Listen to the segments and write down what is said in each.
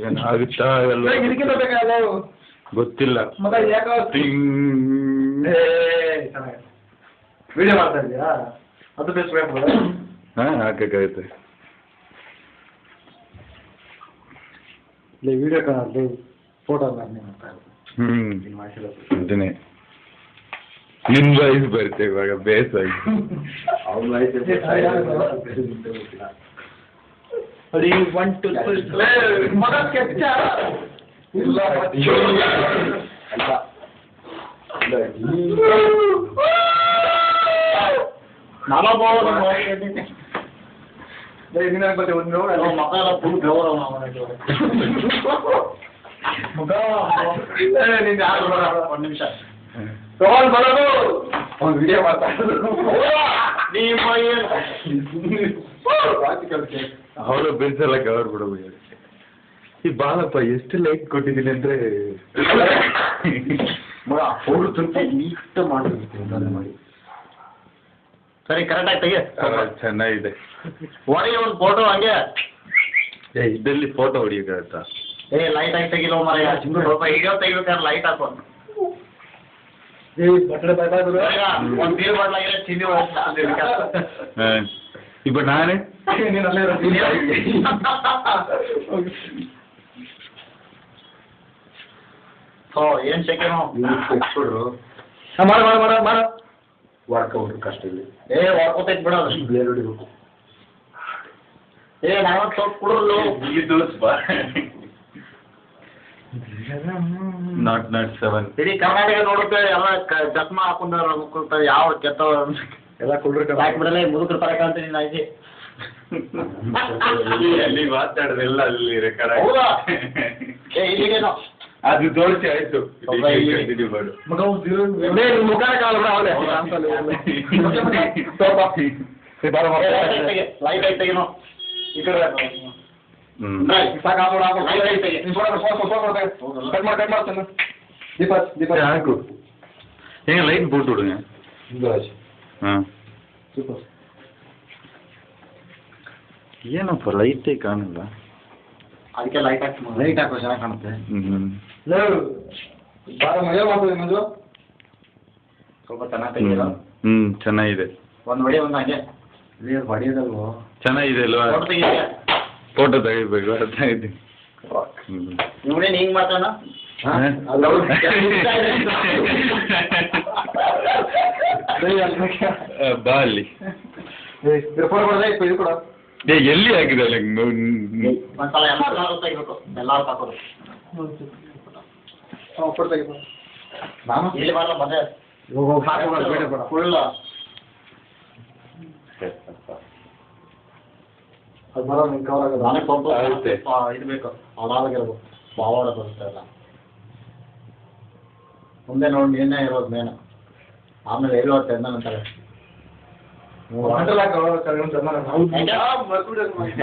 ಏನಾಗುತ್ತಾ ಗೊತ್ತಿಲ್ಲ. ವಿಡಿಯೋ ಮಾಡ್ತಾ ಇದೆಯಾ? ಅದು ಫೇಸ್ಬುಕ್ ಹಾಕಾಗೈತೆ. ವಿಡಿಯೋ ಫೋಟೋ ಅದನ್ನೇ ನಿನ್ ವಯಸ್ಸು ಬರುತ್ತೆ ಇವಾಗ ಬೇಸಾಗಿ. ಒಂದು ನಿಮಿಷ ತಗೊಂಡ್ ಬರೋದು ಒಂದು ವಿಡಿಯೋ ಮಾಡ್ತಾ ಅವಳು ಬೆನ್ಸಲ್ಲ ಕವರ್ ಬಿಡೋದು. ಈ ಬಾಳಪ್ಪ ಎಷ್ಟು ಲೈಕ್ ಕೊಟ್ಟಿದ್ದೀನಿ ಅಂದ್ರೆ ಅವರು ತುಂಬ ನೀಟ್ ಮಾಡಿ. ಸರಿ ಕರೆಕ್ಟ್ ಆಗಿ ತೆಗಿ. ಚೆನ್ನಾಗಿದೆ. ಹೊರಗೆ ಒಂದು ಫೋಟೋ ಹಂಗೆ ಇದರಲ್ಲಿ ಫೋಟೋ ಹೊಡಿಯೋಕ್ಕಾಗತ್ತಾ? ಲೈಟ್ ಆಗಿ ತೆಗಿಲೋ ಮರ ಸ್ವಲ್ಪ ವಿಡಿಯೋ ತೆಗಿಬೇಕಾದ್ರೆ ಲೈಟ್ ಹಾಕೋ. ಒಂದು ಬೀರ್ ಮಾಡ್ಲಾಗಿರೋ ಚಿನ್ನಿ ಇಪ್ಪ ನಾನೇ ಏನ್ ಶೇಖೇನು ಮಾಡ ವರ್ಕೌಟ್ ಕಷ್ಟ ಇಲ್ಲ. ವರ್ಕೌಟ್ ಐತ್ ಬಿಡೋದು ಬ್ಲೇಡ್ ಹೊಡಿಬೇಕು. ನಾನು ಸ್ವಲ್ಪ ಕುಡಿದ್ರು ನಾಟ್ 7 ಇಡೀ ಕರ್ನಾಟಕ ನೋಡುತ್ತೆ ಎಲ್ಲ ಚಸ್ಮಾ ಹಾಕೊಂಡ ಯಾವ ಕೆತ್ತ ಎಲ್ಲ ಕುಡ್ರು ಹಾಕ್ಬಿಡಲ್ಲ ಮುದುಕರು ತರ ಕಾಣ್ತೀನಿ ನೀನು ಆಯ್ತು. ಅಲ್ಲಿ ಮಾತಾಡೋದೆಲ್ಲ ಅಲ್ಲಿ ರೆಕಾರ್ಡ್ ಹೌದಾ? ಇಲ್ಲಿಗೇನೋ ಅದು ತೋರಿಸಿ ಆಯ್ತು. ಮುಖ ಕಾಲ ಲೈಟ್ ಆಯ್ತು ತೆಗಿನೋ ಈ ಕಡೆ ಹಾಕು. ಹೆಂಗ ಲೈಟ್ ಬೋಟ್ ಬಿಡುங்க. ಏನಪ್ಪ ಲೈಟೇ ಕಾಣಲ್ಲ. ಅದಕ್ಕೆ ಲೈಟ್ ಹಾಕಿ ಲೈಟ್ ಹಾಕೋ ಚೆನ್ನಾಗಿ ಕಾಣುತ್ತೆ. ಸ್ವಲ್ಪ ಚೆನ್ನಾಗಿ ತೆಗಿಲ್ಲ. ಚೆನ್ನಾಗಿದೆ. ಒಂದು ಹೊಡಿ ಒಂದು ಹಂಗೆ ಹೊಡಿಯೋದಲ್ವೋ ಚೆನ್ನಾಗಿದೆ ಅಲ್ವಾ? ಫೋಟೋ ತೆಗಿಬೇಕು ಅರ್ಥ ಇದೆ. ಇವನೇನು ಹಿಂಗ್ ಮಾತಾನ ಬಾ ಅಲ್ಲಿ. ಎಲ್ಲಿ ಹಾಕಿದೆ ಒಂದ್ಸಲ ಎಲ್ಲರೂ ತೆಗಿಬೇಕು. ಎಲ್ಲರೂ ತಗೋದು ನಾನು ಇಲ್ಲಿ ಬರಲ್ಲ ಬಂದೆ ಫುಲ್ ಅದು ಬರೋ ನಿನ್ ಕವರ್ ಆಗೋದು. ನನಗೆ ಸ್ವಲ್ಪ ಇದು ಬೇಕು ಅದಾಗಿರ್ಬೇಕು. ಬಾವಾಡ ಬರುತ್ತೆ ಎಲ್ಲ ಮುಂದೆ ನೋಡಿ ನೀನೇ ಇರೋದು ಮೇನು. ಆಮೇಲೆ ಎಲ್ಲಿ ಹೋಗ್ತದೆ ಅಂತಾರೆ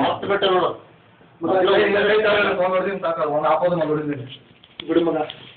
ಮಸ್ತ್ ಬಿಟ್ಟು ನೋಡು.